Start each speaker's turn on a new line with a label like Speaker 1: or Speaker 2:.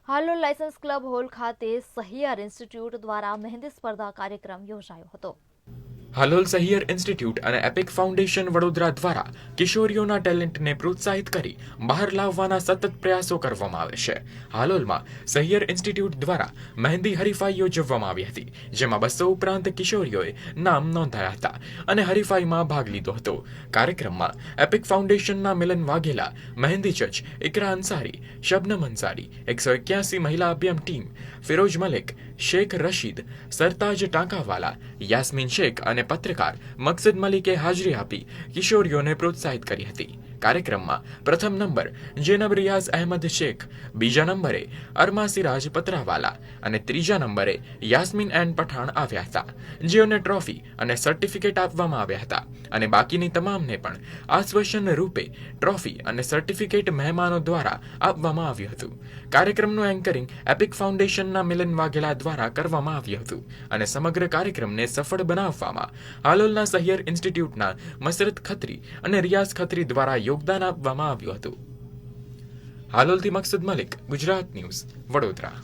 Speaker 1: Halol licence club hall ખાતે Sahiyar institute દ્વારા મહેંદી સ્પર્ધા કાર્યક્રમ યોજાયો હતો.
Speaker 2: હાલોલ સહિયર ઇન્સ્ટિટ્યૂટ અને એપિક ફાઉન્ડેશન વડોદરા દ્વારા કિશોરીઓના ટેલેન્ટને પ્રોત્સાહિત કરી બહાર લાવવાના સતત પ્રયાસો કરવામાં આવે છે. હાલોલમાં સહિયર ઇન્સ્ટિટ્યૂટ દ્વારા મહેંદી હરીફાઈ યોજવામાં આવી હતી, જેમાં 200 ઉપરાંત કિશોરીઓએ નામ નોંધાયા હતા અને હરીફાઈમાં ભાગ લીધો હતો. કાર્યક્રમમાં એપિક ફાઉન્ડેશનના મિલન વાઘેલા, મહેંદી જજ ઇકરા અંસારી, શબનમ અંસારી, 181 મહિલા અભિયમ ટીમ, ફિરોજ મલિક, શેખ રશીદ, સરતાજ ટાંકાવાલા, યાસ્મીન શેખ અને પત્રકાર મકસદ મલિકે હાજરી આપી કિશોરીઓને પ્રોત્સાહિત કરી હતી. કાર્યક્રમમાં પ્રથમ નંબર જેનબ રિયાઝ અહેમદ શેખ, બીજા નંબરે અરમા સિરાજ પતરાવાલા અને ત્રીજા નંબરે યાસ્મીન એન્ડ પઠાણ આવ્યા હતા, જેઓને ટ્રોફી અને સર્ટિફિકેટ આપવામાં આવ્યા હતા અને બાકીની તમામને પણ આશ્વાસન રૂપે ટ્રોફી અને સર્ટિફિકેટ મહેમાનો દ્વારા આપવામાં આવ્યું હતું. કાર્યક્રમનું એન્કરિંગ એપિક ફાઉન્ડેશનના મિલન વાઘેલા દ્વારા કરવામાં આવ્યું હતું અને સમગ્ર કાર્યક્રમને સફળ બનાવવામાં હાલોલના સહિયર ઇન્સ્ટિટ્યૂટના મસરત ખત્રી અને રિયાઝ ખત્રી દ્વારા યોગદાન આપવામાં આવ્યું હતું. હાલોલથી મકસદ મલિક, ગુજરાત ન્યૂઝ, વડોદરા.